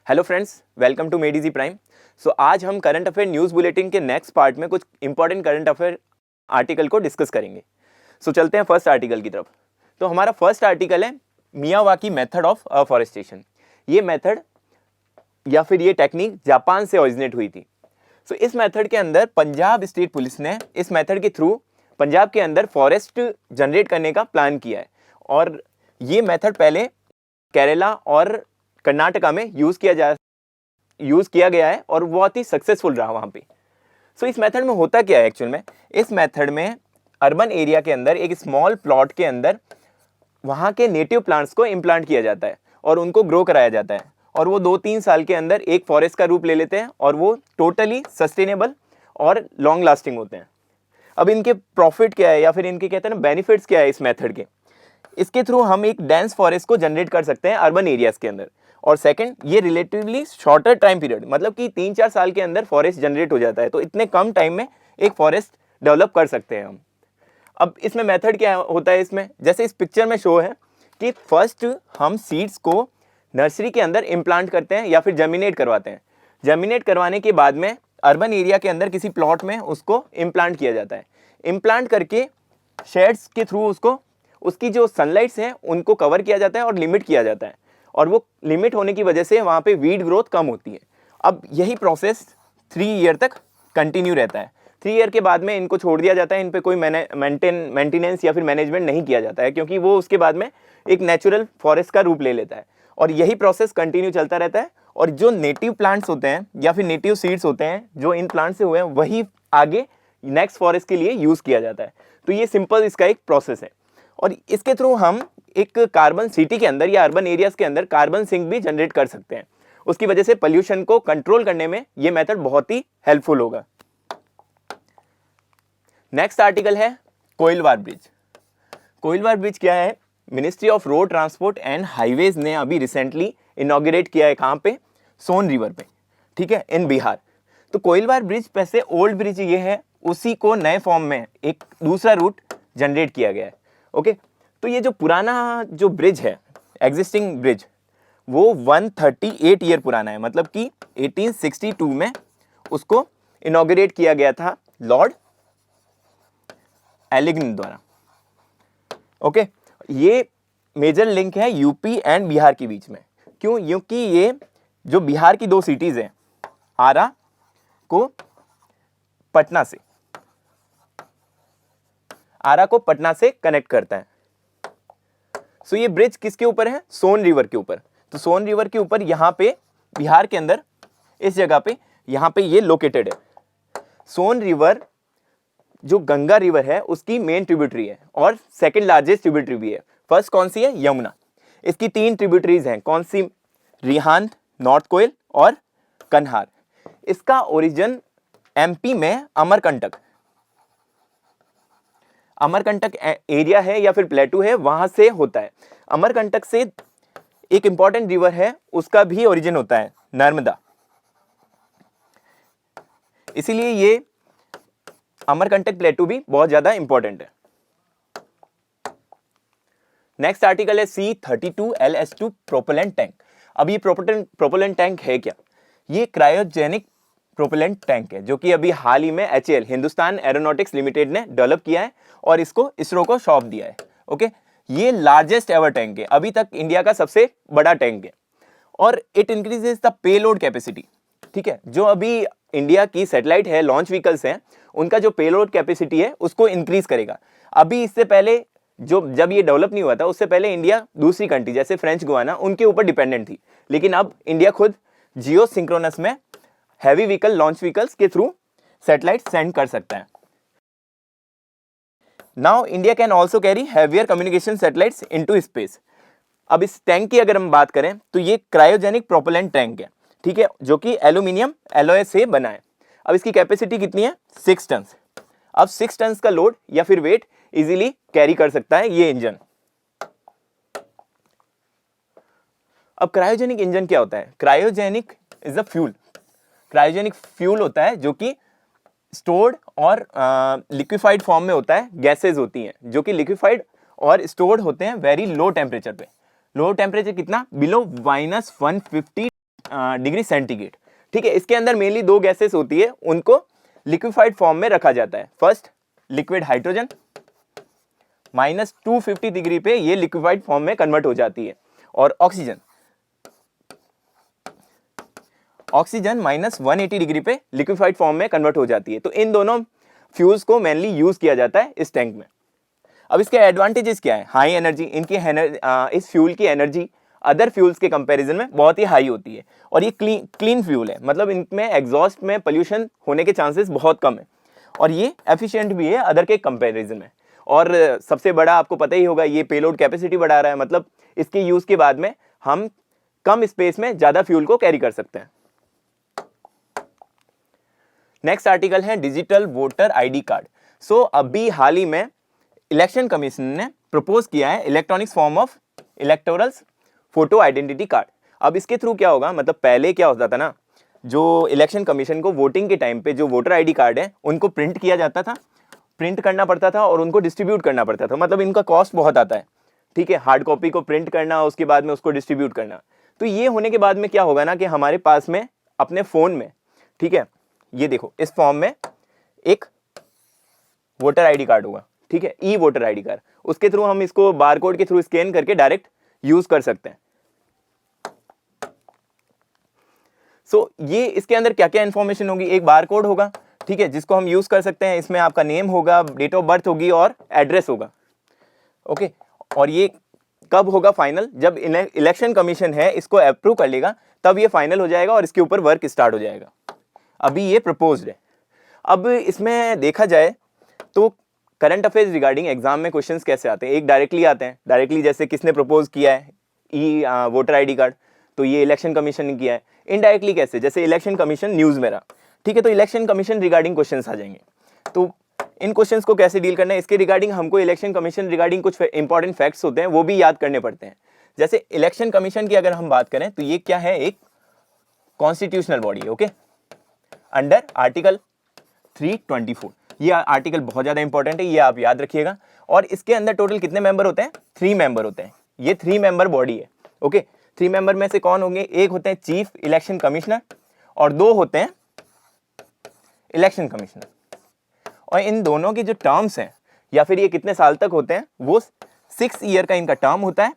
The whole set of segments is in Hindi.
Hello friends, welcome to made easy prime. So आज हम करंट अफेयर न्यूज़ बुलेटिन के नेक्स्ट पार्ट में कुछ इंपॉर्टेंट करंट अफेयर आर्टिकल को डिस्कस करेंगे। सो चलते हैं फर्स्ट आर्टिकल की तरफ। तो हमारा फर्स्ट आर्टिकल है मियावाकी मेथड ऑफ अफॉरेस्टेशन। ये मेथड या फिर ये टेक्निक जापान से ओरिजिनेट हुई थी। सो इस मेथड के अंदर पंजाब स्टेट पुलिस ने इस मेथड के थ्रू पंजाब के अंदर फॉरेस्ट जनरेट करने का प्लान किया है और ये मेथड पहले केरला और कर्नाटका में यूज़ किया गया है और बहुत ही सक्सेसफुल रहा वहाँ पे। सो इस मेथड में होता क्या है एक्चुअल में, इस मेथड में अर्बन एरिया के अंदर एक स्मॉल प्लॉट के अंदर वहाँ के नेटिव प्लांट्स को इम्प्लांट किया जाता है और उनको ग्रो कराया जाता है और वो 2-3 साल के अंदर एक फॉरेस्ट का रूप ले लेते हैं और वो टोटली सस्टेनेबल और लॉन्ग लास्टिंग होते हैं। अब इनके प्रॉफिट क्या है या फिर इनके कहते हैं ना बेनिफिट्स क्या है इस मेथड के, इसके थ्रू हम एक डेंस फॉरेस्ट को जनरेट कर सकते हैं अर्बन एरियाज के अंदर। और सेकंड, ये रिलेटिवली शॉर्टर टाइम पीरियड, मतलब कि 3-4 साल के अंदर फॉरेस्ट जनरेट हो जाता है, तो इतने कम टाइम में एक फॉरेस्ट डेवलप कर सकते हैं हम। अब इसमें मेथड क्या होता है, इसमें जैसे इस पिक्चर में शो है कि फर्स्ट हम सीड्स को नर्सरी के अंदर इम्प्लांट करते हैं या फिर जर्मिनेट करवाते हैं। जर्मिनेट करवाने के बाद में अर्बन एरिया के अंदर किसी प्लॉट में उसको इम्प्लांट किया जाता है। इम्प्लांट करके शेड्स के थ्रू उसकी जो सनलाइट्स हैं उनको कवर किया जाता है और लिमिट किया जाता है और वो लिमिट होने की वजह से वहाँ पे वीड ग्रोथ कम होती है। अब यही प्रोसेस 3 ईयर तक कंटिन्यू रहता है। 3 ईयर के बाद में इनको छोड़ दिया जाता है, इन पे कोई मेंटेनेंस या फिर मैनेजमेंट नहीं किया जाता है क्योंकि वो उसके बाद में एक नेचुरल फॉरेस्ट का रूप ले लेता है और यही प्रोसेस कंटिन्यू चलता रहता है। और जो नेटिव प्लांट्स होते हैं या फिर नेटिव सीड्स होते हैं जो इन प्लांट से हुए हैं वही आगे नेक्स्ट फॉरेस्ट के लिए यूज़ किया जाता है। तो ये सिंपल इसका एक प्रोसेस है और इसके थ्रू हम एक कार्बन सिटी के अंदर या अर्बन एरियाज के अंदर कार्बन सिंक भी जनरेट कर सकते हैं। उसकी वजह से पोल्यूशन को कंट्रोल करने में ये मेथड बहुत ही हेल्पफुल होगा। नेक्स्ट आर्टिकल है कोइलवार ब्रिज। कोइलवार ब्रिज क्या है? Ministry of road transport and highways ने अभी रिसेंटली इनॉग्रेट किया है। कहाँ पे? सोन रिवर पे, ठीक है, इन बिहार। तो कोइलवार ब्रिज वैसे ओल्ड ब्रिज ये है, उसी को नए फॉर्म में एक दूसरा रूट जनरेट किया गया है। ओके, तो ये जो पुराना जो ब्रिज है, एग्जिस्टिंग ब्रिज, वो 138 ईयर पुराना है, मतलब कि 1862 में उसको इनॉग्रेट किया गया था लॉर्ड एलिगन द्वारा। ओके, ये मेजर लिंक है यूपी एंड बिहार के बीच में। क्यों? क्योंकि ये जो बिहार की 2 सिटीज हैं, आरा को पटना से कनेक्ट करता है। सो ये ब्रिज किसके ऊपर है? सोन रिवर के ऊपर। तो सोन रिवर के ऊपर यहाँ पे बिहार के अंदर इस जगह पे यहाँ पे ये लोकेटेड है। सोन रिवर जो गंगा रिवर है उसकी मेन ट्रिब्यूटरी है और सेकंड लार्जेस्ट ट्रिब्यूटरी भी है। फर्स्ट कौन सी है? यमुना। इसकी 3 ट्रिब्यूटरीज हैं। कौन सी? रिहांद, नॉर्थ कोयल और कन्हार। इसका ओरिजिन एमपी में अमरकंटक एरिया है या फिर प्लेटू है, वहां से होता है। अमरकंटक से एक इंपॉर्टेंट रिवर है, उसका भी ओरिजिन होता है नर्मदा। इसीलिए ये अमरकंटक प्लेटू भी बहुत ज्यादा इंपॉर्टेंट है। नेक्स्ट आर्टिकल है C-32LS2 प्रोपेलेंट टैंक। अब ये प्रोपेलेंट टैंक है क्या? ये क्रायोजेनिक प्रोपेलेंट टैंक है जो कि अभी हाल ही में HAL हिंदुस्तान एरोनॉटिक्स लिमिटेड ने डेवलप किया है और इसको इसरो को सौंप दिया है। ओके, ये लार्जेस्ट एवर टैंक है, अभी तक इंडिया का सबसे बड़ा टैंक है और it increases the payload capacity. ठीक है, जो अभी इंडिया की सैटेलाइट है, लॉन्च व्हीकल्स हैं, उनका जो पेलोड कैपेसिटी है उसको इंक्रीज करेगा। अभी इससे पहले जब ये डेवलप नहीं हुआ था, उससे पहले इंडिया दूसरी कंट्री जैसे फ्रेंच गुयाना उनके ऊपर डिपेंडेंट थी, लेकिन अब इंडिया खुद जियो सिंक्रोनस में हैवी व्हीकल लॉन्च व्हीकल्स के थ्रू सैटेलाइट सेंड कर सकता है। Now India can also carry heavier communication satellites into space. अब इस टैंक की अगर हम बात करें तो ये क्रायोजेनिक प्रोपेलेंट टैंक है, ठीक है, जो कि एल्यूमिनियम एलॉय से बना है। अब इसकी कैपेसिटी कितनी है? 6 टन। अब 6 टन का लोड या फिर वेट इजीली कैरी कर सकता है ये इंजन। अब क्रायोजेनिक इंजन क्या होता है? Cryogenic is a fuel. Cryogenic fuel होता है जो कि स्टोर्ड और लिक्विफाइड फॉर्म में होता है। गैसेज होती हैं जो कि लिक्विफाइड और स्टोर्ड होते हैं वेरी लो टेम्परेचर पे। लो टेम्परेचर कितना? Below -150 degree centigrade. ठीक है, इसके अंदर मेनली दो गैसेस होती है, उनको लिक्विफाइड फॉर्म में रखा जाता है। फर्स्ट लिक्विड हाइड्रोजन -250 डिग्री पे ये लिक्विफाइड फॉर्म में कन्वर्ट हो जाती है, और ऑक्सीजन -180 डिग्री पे लिक्विफाइड फॉर्म में कन्वर्ट हो जाती है। तो इन दोनों फ्यूल्स को मेनली यूज किया जाता है इस टैंक में। अब इसके एडवांटेजेस क्या है? हाई एनर्जी, इस फ्यूल की एनर्जी अदर फ्यूल्स के कंपैरिजन में बहुत ही हाई होती है, और ये क्लीन फ्यूल है, मतलब इनमें एग्जॉस्ट में पोल्यूशन होने के चांसेस बहुत कम है, और ये एफिशिएंट भी है अदर के कंपैरिजन में। और सबसे बड़ा आपको पता ही होगा, ये पेलोड कैपेसिटी बढ़ा रहा है, मतलब इसके यूज के बाद में हम कम स्पेस में ज्यादा फ्यूल को कैरी कर सकते हैं। नेक्स्ट आर्टिकल है डिजिटल वोटर आईडी कार्ड। सो अभी हाल ही में इलेक्शन कमीशन ने प्रपोज किया है electronics form of electoral photo identity card. अब इसके थ्रू क्या होगा, मतलब पहले क्या होता था ना, जो इलेक्शन कमीशन को वोटिंग के टाइम पे जो वोटर आईडी कार्ड है उनको प्रिंट किया जाता था, प्रिंट करना पड़ता था और उनको डिस्ट्रीब्यूट करना पड़ता था, मतलब इनका कॉस्ट बहुत आता है। ठीक है, हार्ड कॉपी को प्रिंट करना, उसके बाद में उसको डिस्ट्रीब्यूट करना। तो ये होने के बाद में क्या होगा ना कि हमारे पास में अपने फ़ोन में, ठीक है, ये देखो इस फॉर्म में एक वोटर आईडी कार्ड होगा, ठीक है, ई वोटर आईडी कार्ड, उसके थ्रू हम इसको बारकोड के थ्रू स्कैन करके डायरेक्ट यूज कर सकते हैं। सो ये इसके अंदर क्या क्या इंफॉर्मेशन होगी, एक बारकोड होगा, ठीक है, जिसको हम यूज कर सकते हैं। इसमें आपका नेम होगा, डेट ऑफ बर्थ होगी और एड्रेस होगा। ओके, और ये कब होगा फाइनल? जब इलेक्शन कमीशन है इसको अप्रूव कर लेगा तब ये फाइनल हो जाएगा और इसके ऊपर वर्क स्टार्ट हो जाएगा। अभी ये प्रपोज्ड है। अब इसमें देखा जाए तो करंट अफेयर्स रिगार्डिंग एग्जाम में क्वेश्चंस कैसे आते हैं, एक डायरेक्टली आते हैं, डायरेक्टली जैसे किसने प्रपोज किया है ई वोटर आईडी कार्ड, तो ये इलेक्शन कमीशन ने किया है। इनडायरेक्टली कैसे, जैसे इलेक्शन कमीशन न्यूज़ में रहा, ठीक है, तो इलेक्शन कमीशन रिगार्डिंग क्वेश्चंस आ जाएंगे। तो इन क्वेश्चंस को कैसे डील करना है, इसके रिगार्डिंग हमको इलेक्शन कमीशन रिगार्डिंग कुछ इंपॉर्टेंट फैक्ट्स होते हैं वो भी याद करने पड़ते हैं। जैसे इलेक्शन कमीशन की अगर हम बात करें तो ये क्या है, एक कॉन्स्टिट्यूशनल बॉडी है, ओके, अंडर आर्टिकल 324। ये आर्टिकल बहुत ज्यादा इंपॉर्टेंट है, ये आप याद रखिएगा। और इसके अंदर टोटल कितने मेंबर होते हैं? 3 मेंबर होते हैं। ये 3 मेंबर बॉडी है, ओके। 3 मेंबर में से कौन होंगे? एक होते हैं चीफ इलेक्शन कमिश्नर और 2 होते हैं इलेक्शन कमिश्नर। और इन दोनों की जो टर्म्स हैं या फिर ये कितने साल तक होते हैं, वो 6 ईयर का इनका टर्म होता है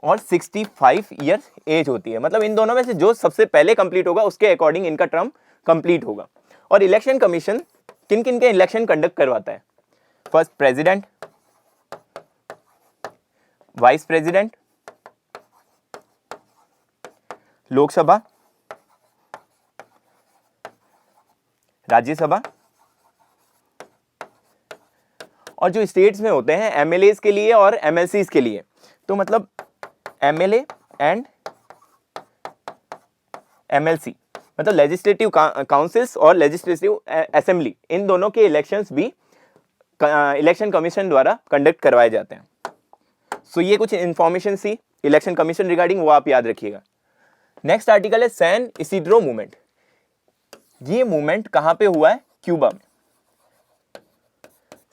और 65 ईयर्स एज होती है। मतलब इन दोनों में से जो सबसे पहले कंप्लीट होगा उसके अकॉर्डिंग इनका टर्म कंप्लीट होगा। और इलेक्शन कमीशन किन किन के इलेक्शन कंडक्ट करवाता है? First president, vice president, Lok Sabha, Rajya Sabha, और जो स्टेट्स में होते हैं एमएलएस के लिए और एमएलसीज के लिए। तो मतलब एमएलए एंड एमएलसी मतलब लेजिस्लेटिव काउंसिल्स और लेजिस्लेटिव असेंबली, इन दोनों के इलेक्शंस भी इलेक्शन कमीशन द्वारा कंडक्ट करवाए जाते हैं। सो ये कुछ इंफॉर्मेशन सी इलेक्शन कमीशन रिगार्डिंग, वो आप याद रखिएगा। नेक्स्ट आर्टिकल है सैन इसिड्रो मूवमेंट। ये मूवमेंट कहां पे हुआ है? क्यूबा में।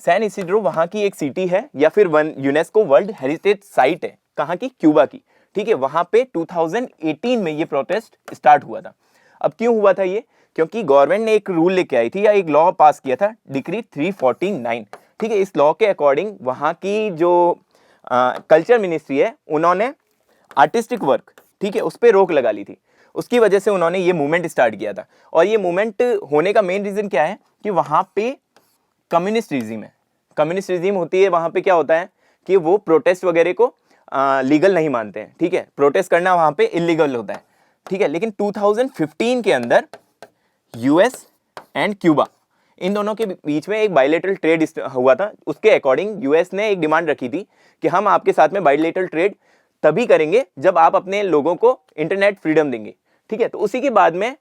सैन इसिड्रो वहां की एक सिटी है या फिर यूनेस्को वर्ल्ड हेरिटेज साइट है। कहां की? क्यूबा की, ठीक है। वहां पे 2018 में ये प्रोटेस्ट स्टार्ट हुआ था। अब क्यों हुआ था ये? क्योंकि गवर्नमेंट ने एक रूल लेके आई थी या एक लॉ पास किया था, डिक्री 349, ठीक है। इस लॉ के अकॉर्डिंग वहां की जो कल्चर मिनिस्ट्री है उन्होंने आर्टिस्टिक वर्क, ठीक है, उस पर रोक लगा ली थी। उसकी वजह से उन्होंने ये मूवमेंट स्टार्ट किया था। और ये मूवमेंट होने का मेन रीजन क्या है कि वहां पे कम्युनिस्ट रिजीम है। कम्युनिस्ट रिजीम होती है, वहां पे क्या होता है कि वो प्रोटेस्ट वगैरह को लीगल नहीं मानते हैं, ठीक है। प्रोटेस्ट करना वहां पे इलीगल होता है, ठीक है। लेकिन 2015 के अंदर यूएस एंड क्यूबा, इन दोनों के बीच में एक बायलैटरल ट्रेड हुआ था। उसके अकॉर्डिंग यूएस ने एक डिमांड रखी थी कि हम आपके साथ में बायलैटरल ट्रेड तभी करेंगे जब आप अपने लोगों को इंटरनेट फ्रीडम देंगे, ठीक है। तो उसी के बाद में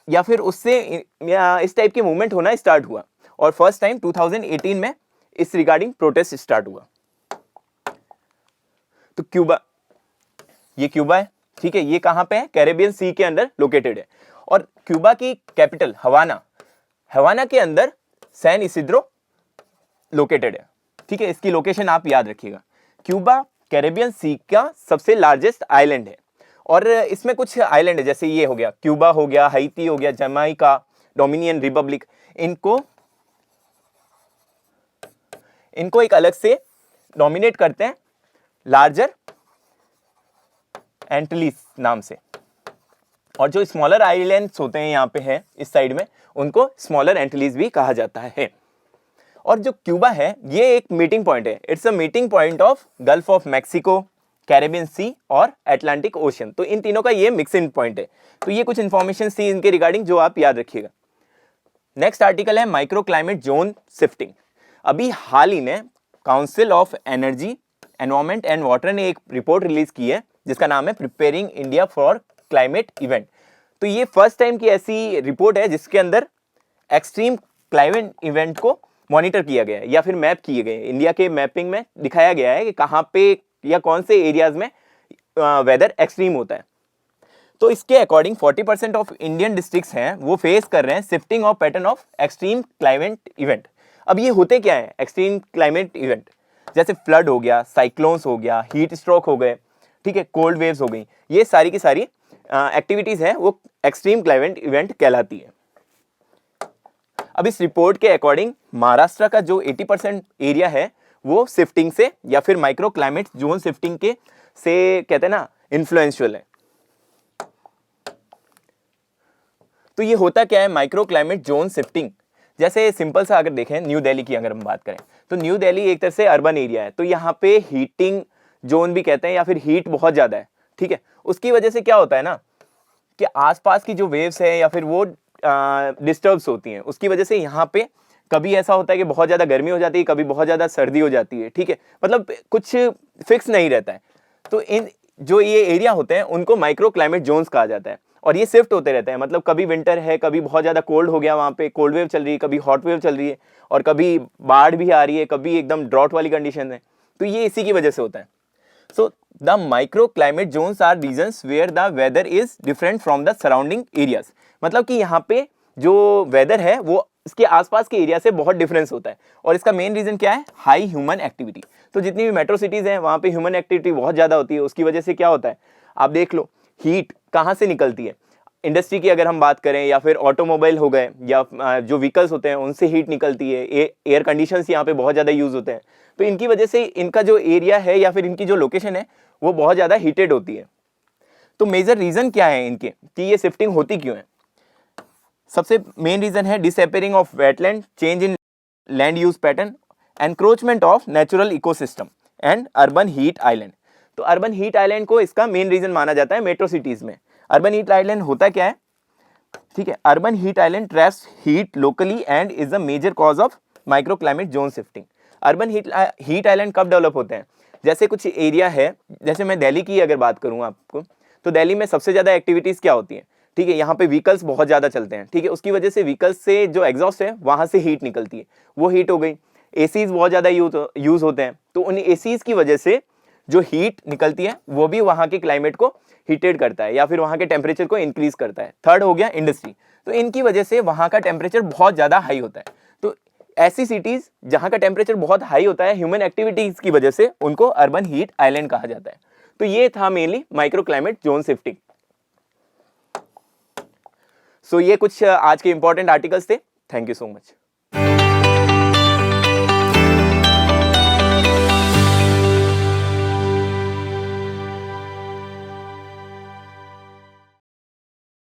या फिर उससे इस टाइप के मूवमेंट होना स्टार्ट हुआ और फर्स्ट टाइम 2018 में इस रिगार्डिंग प्रोटेस्ट स्टार्ट हुआ। तो क्यूबा, ये क्यूबा है, ठीक है। ये कहां पे है? कैरेबियन सी के अंदर लोकेटेड है। और क्यूबा की कैपिटल हवाना, हवाना के अंदर सैन इसिड्रो लोकेटेड है, ठीक है। इसकी लोकेशन आप याद रखिएगा। क्यूबा कैरेबियन सी का सबसे लार्जेस्ट आइलैंड है और इसमें कुछ आइलैंड है, जैसे ये हो गया क्यूबा हो गया, हाइती हो गया, जमाइका, डोमिनियन रिपब्लिक, इनको एक अलग से डोमिनेट करते हैं लार्जर एंटिलीज नाम से। और जो स्मॉलर आइलैंड्स होते हैं यहाँ पे है इस साइड में, उनको स्मॉलर एंटिलीज भी कहा जाता है। और जो क्यूबा है ये एक मीटिंग पॉइंट है, it's a meeting point of gulf of Mexico, Caribbean sea और अटलांटिक ओशन। तो इन तीनों का ये मिक्सिंग पॉइंट है। तो ये कुछ इंफॉर्मेशन थी इनके रिगार्डिंग जो आप याद रखिएगा। नेक्स्ट आर्टिकल है माइक्रो क्लाइमेट जोन शिफ्टिंग। अभी हाल ही में council of energy, environment and water ने एक रिपोर्ट रिलीज की है जिसका नाम है preparing India for climate event. तो ये फर्स्ट टाइम की ऐसी रिपोर्ट है जिसके अंदर एक्सट्रीम क्लाइमेट इवेंट को मॉनिटर किया गया है या फिर मैप किए गए। इंडिया के मैपिंग में दिखाया गया है कि कहाँ पे या कौन से एरियाज में वेदर एक्सट्रीम होता है। तो इसके अकॉर्डिंग 40% ऑफ इंडियन डिस्ट्रिक्ट्स हैं वो फेस कर रहे हैं shifting of pattern of extreme climate event. अब ये होते क्या है एक्सट्रीम क्लाइमेट इवेंट? जैसे फ्लड हो गया, साइक्लोन्स हो गया, हीट स्ट्रोक हो गए, ठीक है, कोल्ड वेव्स हो गई, ये सारी की सारी एक्टिविटीज हैं वो एक्सट्रीम क्लाइमेट इवेंट कहलाती है। अब इस रिपोर्ट के अकॉर्डिंग महाराष्ट्र का जो 80% एरिया है वो शिफ्टिंग से या फिर माइक्रो क्लाइमेट जोन शिफ्टिंग के से कहते हैं ना इन्फ्लुएंशियल है। तो ये होता क्या है माइक्रो क्लाइमेट जोन शिफ्टिंग? जैसे सिंपल सा अगर देखें न्यू दिल्ली की अगर हम बात करें तो न्यू दिल्ली एक तरह से अर्बन एरिया है, तो यहाँ पे हीटिंग जोन भी कहते हैं या फिर हीट बहुत ज़्यादा है, ठीक है। उसकी वजह से क्या होता है ना कि आसपास की जो वेव्स है या फिर वो डिस्टर्ब्स होती हैं, उसकी वजह से यहाँ पे कभी ऐसा होता है कि बहुत ज़्यादा गर्मी हो जाती है, कभी बहुत ज़्यादा सर्दी हो जाती है, ठीक है, मतलब कुछ फिक्स नहीं रहता है। तो इन जो ये एरिया होते हैं उनको माइक्रो क्लाइमेट जोन्स कहा जाता है और ये शिफ्ट होते रहते हैं। मतलब कभी विंटर है, कभी बहुत ज़्यादा कोल्ड हो गया, वहाँ पे कोल्ड वेव चल रही है, कभी हॉट वेव चल रही है और कभी बाढ़ भी आ रही है, कभी एकदम ड्रॉट वाली कंडीशन है। तो ये इसी की वजह से होता है। So the micro climate zones are regions where the weather is different from the surrounding areas. मतलब कि यहाँ पे जो वेदर है वो इसके आसपास के एरिया से बहुत डिफरेंस होता है और इसका मेन रीजन क्या है? High human activity. तो जितनी भी मेट्रो सिटीज़ हैं वहाँ पे ह्यूमन एक्टिविटी बहुत ज़्यादा होती है, उसकी वजह से क्या होता है आप देख लो, हीट कहाँ से निकलती है। इंडस्ट्री की अगर हम बात करें या फिर ऑटोमोबाइल हो गए या जो व्हीकल्स होते हैं उनसे हीट निकलती है, एयर कंडीशंस यहाँ पे बहुत ज़्यादा यूज़ होते हैं। तो इनकी वजह से इनका जो एरिया है या फिर इनकी जो लोकेशन है वो बहुत ज़्यादा हीटेड होती है। तो मेजर रीज़न क्या है इनके कि ये शिफ्टिंग होती क्यों है? सबसे मेन रीज़न है disappearing of wetland, change in land use pattern, encroachment of natural ecosystem and urban heat island. तो अर्बन हीट आइलैंड को इसका मेन रीज़न माना जाता है मेट्रो सिटीज़ में। अर्बन हीट आइलैंड होता क्या है? ठीक है, urban heat island traps heat locally and is the major cause of micro climate zone shifting. Urban heat island कब डेवलप होते हैं? जैसे कुछ एरिया है, जैसे मैं दिल्ली की अगर बात करूँ आपको, तो दिल्ली में सबसे ज़्यादा एक्टिविटीज़ क्या होती हैं? ठीक है, यहाँ पे व्हीकल्स बहुत ज़्यादा चलते हैं, ठीक है, उसकी वजह से व्हीकल्स से जो एग्जॉस्ट है वहाँ से हीट निकलती है, वो हीट हो गई। एसीज बहुत ज़्यादा यूज़ होते हैं, तो उन एसीज की वजह से जो हीट निकलती है वो भी वहाँ के क्लाइमेट को हीटेड करता है या फिर वहाँ के टेम्परेचर को इंक्रीज करता है। थर्ड हो गया इंडस्ट्री, तो इनकी वजह से वहाँ का टेम्परेचर बहुत ज़्यादा हाई होता है। तो ऐसी सिटीज़ जहाँ का टेम्परेचर बहुत हाई होता है ह्यूमन एक्टिविटीज़ की वजह से, उनको अर्बन हीट आइलैंड कहा जाता है। तो ये था mainly micro climate zone shifting. So ये कुछ आज के इंपॉर्टेंट आर्टिकल्स थे। Thank you so much.